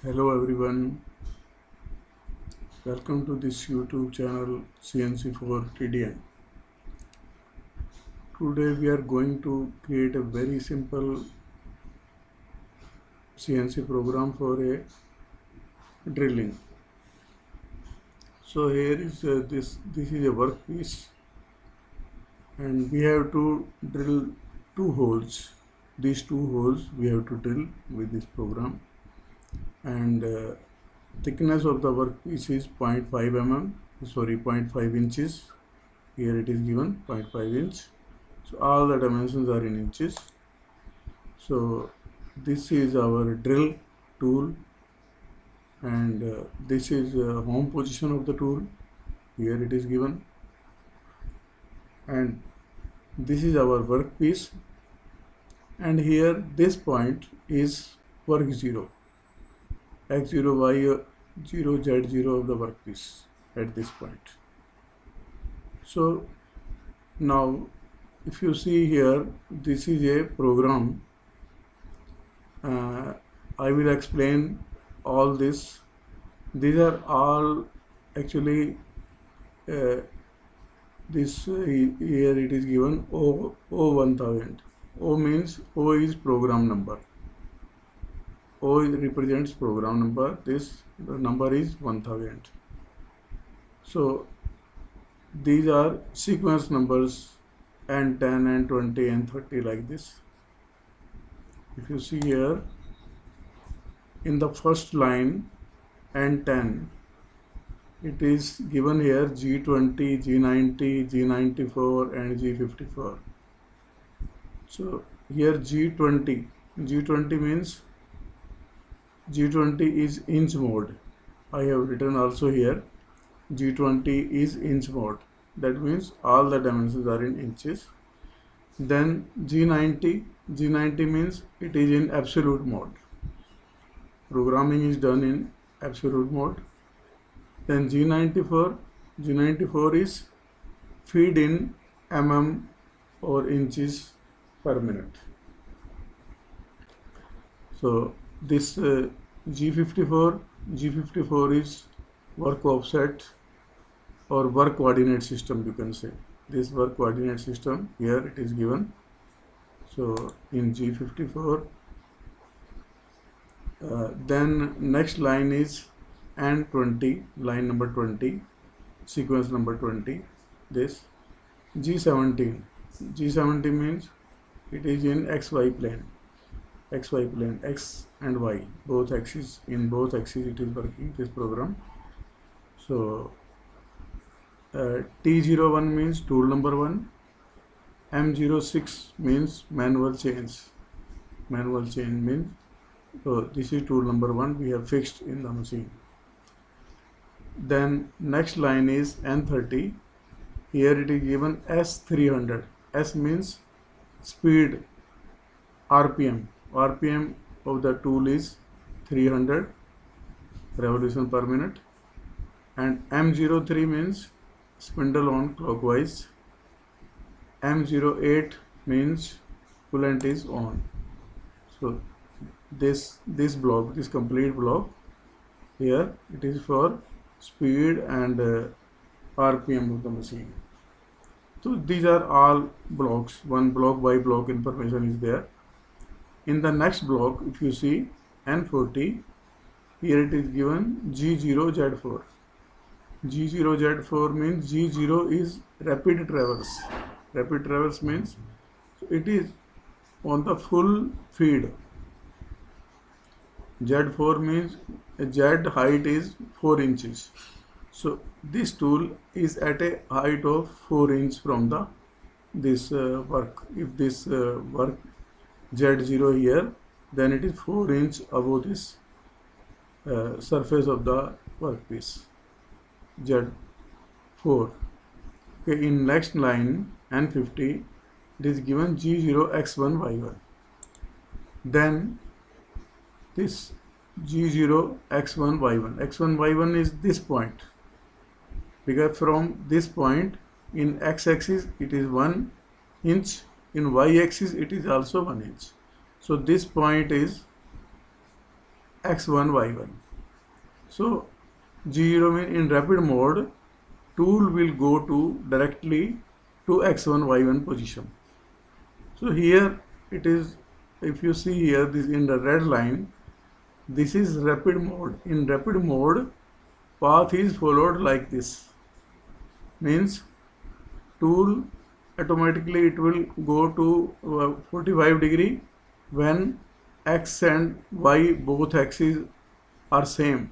Hello everyone, welcome to this YouTube channel CNC for DDN. Today we are going to create a very simple CNC program for a drilling. So here is this is a workpiece and we have to drill two holes. These two holes we have to drill with this program, and thickness of the workpiece is 0.5 inches. Here it is given 0.5 inch. So all the dimensions are in inches. So this is our drill tool, and this is home position of the tool. Here it is given, and this is our workpiece, and here this point is work 0, x0, y0, z0 of the workpiece at this point. So now if you see here, this is a program. I will explain all this. These are all actually here it is given O1000. O means O is program number. O represents program number. The number is 1000. So these are sequence numbers, and 10 and 20 and 30 like this. If you see here in the first line and 10, it is given here G20, G90, G94 and G54. So here G20 means G20 is inch mode. I have written also here G20 is inch mode. That means all the dimensions are in inches. Then G90 means it is in absolute mode. Programming is done in absolute mode. Then G94 is feed in mm or inches per minute. So this G54 is work offset or work coordinate system, you can say. This work coordinate system here it is given. So in G54, then next line is and 20, line number 20, sequence number 20. This G17 means it is in XY plane, X and Y, both axes. In both axes it is working, this program. So T01 means tool number 1, M06 means manual change means, so this is tool number 1 we have fixed in the machine. Then next line is N30. Here it is given S300. S means speed, RPM of the tool is 300 revolution per minute, and M03 means spindle on clockwise. M08 means coolant is on. So this complete block here, it is for speed and RPM of the machine. So these are all blocks. One block by block information is there. In the next block, if you see N40, here it is given G0Z4. G0Z4 means G0 is rapid traverse. Rapid traverse means it is on the full feed. Z4 means Z height is 4 inches. So this tool is at a height of 4 inches from this work. If this work Z0 here, then it is 4 inches above this surface of the workpiece. Z4. Okay, in next line N50, it is given G0X1Y1. Then this G0X1Y1. X1Y1 is this point, because from this point in x-axis it is 1 inch, in y-axis it is also 1 inch. So this point is x1 y1. So G0 means in rapid mode, tool will go to directly to x1 y1 position. So here it is, if you see here, this in the red line, this is rapid mode. In rapid mode, path is followed like this. Means tool automatically it will go to 45 degree when x and y both axes are same.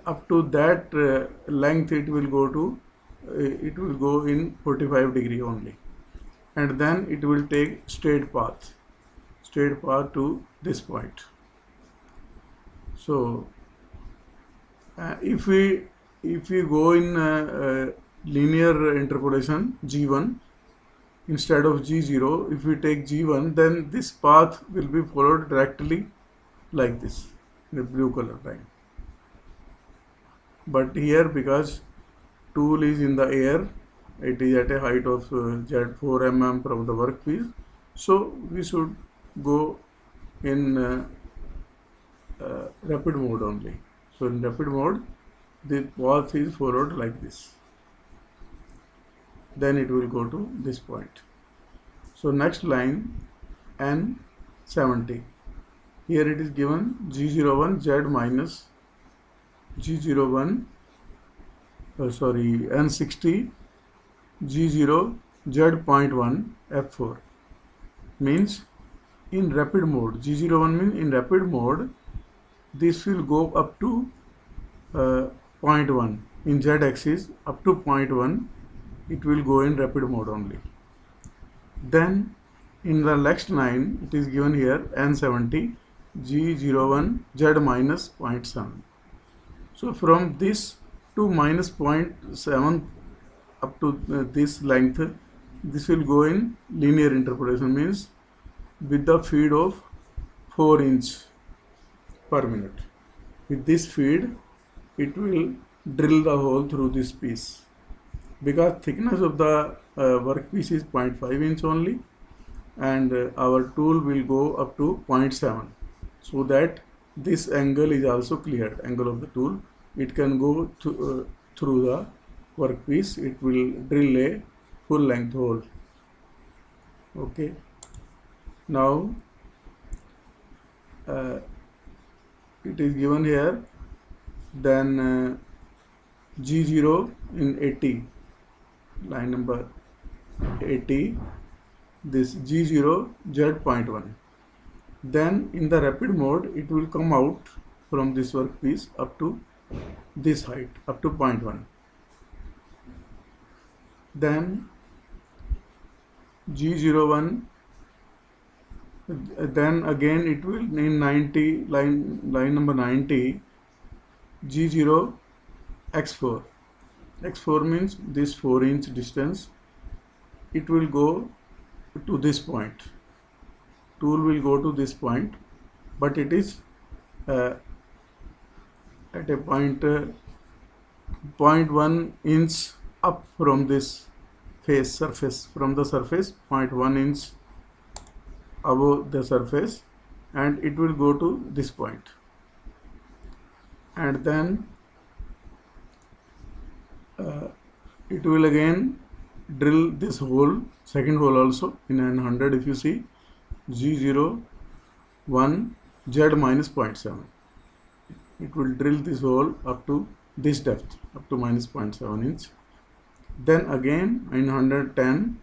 Up to that length it will go to it will go in 45 degree only, and then it will take straight path to this point. So if we go in linear interpolation G1 instead of G0, if we take G1, then this path will be followed directly like this, the blue color line. But here, because tool is in the air, it is at a height of Z 4 mm from the workpiece, so we should go in rapid mode only. So in rapid mode, the path is followed like this. Then it will go to this point. So next line, N70. Here it is given G01 Z minus G01, N60 G0 Z.1 F4. Means in rapid mode, G01 means in rapid mode, this will go up to 0.1 in Z axis, up to 0.1 it will go in rapid mode only. Then in the next line it is given here N70 G01 Z minus 0.7. So from this to minus 0.7 up to this length, this will go in linear interpolation, means with the feed of 4 inch per minute. With this feed, it will drill the hole through this piece. Because thickness of the workpiece is 0.5 inch only, and our tool will go up to 0.7, so that this angle is also cleared, angle of the tool. It can go through the workpiece, it will drill a full length hole. Okay. Now it is given here, then G0 in 80, line number 80, this G0 Z.1. Then in the rapid mode, it will come out from this workpiece up to this height, up to 0.1. Then G01, then again it will in 90, line number 90, G0 X4. X4 means this 4 inch distance. It will go to this point. Tool will go to this point, but it is at a point 0.1 inch up from this face surface, from the surface 0.1 inch above the surface, and it will go to this point, and then it will again drill this hole, second hole also in 100. If you see G01 Z minus 0.7, it will drill this hole up to this depth, up to minus 0.7 inch. Then again in 110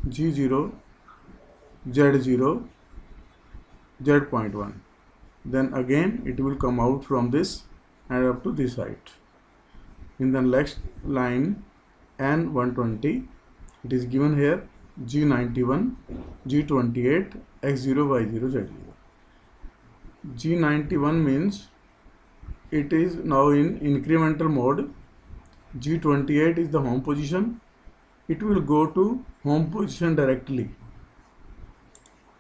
G0 Z0 Z.1. Then again it will come out from this and up to this height. In the next line N120, it is given here G91 G28 X0 Y0 Z0. G91 means it is now in incremental mode. G28 is the home position. It will go to home position directly.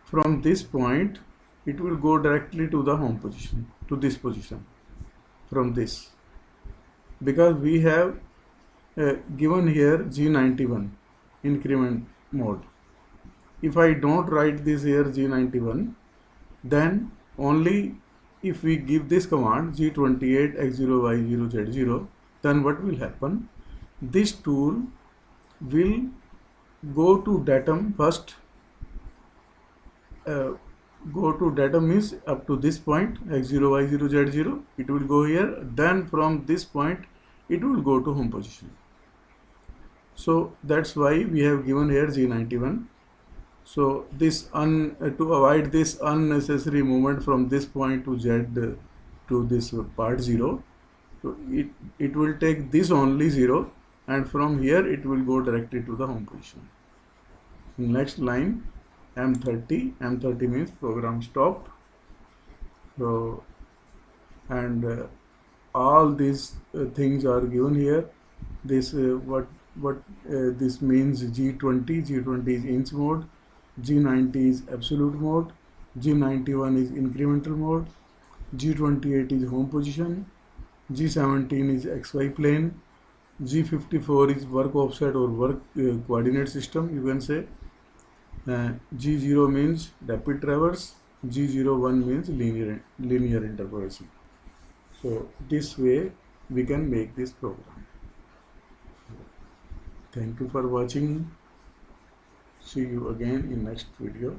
From this point, it will go directly to the home position, to this position, from this. Because we have given here G91 increment mode. If I don't write this here G91, then only if we give this command G28 X0 Y0 Z0, then what will happen? This tool will go to datum first. Go to datum means up to this point X0 Y0 Z0, it will go here. Then from this point it will go to home position. So that's why we have given here G91. So this to avoid this unnecessary movement from this point to Z to this part 0, so it will take this only 0, and from here it will go directly to the home position. Next line M30 means program stop. So and all these things are given here. This what this means: G20 is inch mode, G90 is absolute mode, G91 is incremental mode, G28 is home position, G17 is XY plane, G54 is work offset or work coordinate system, you can say. G0 means rapid traverse, G01 means linear interpolation. So this way we can make this program. Thank you for watching. See you again in next video.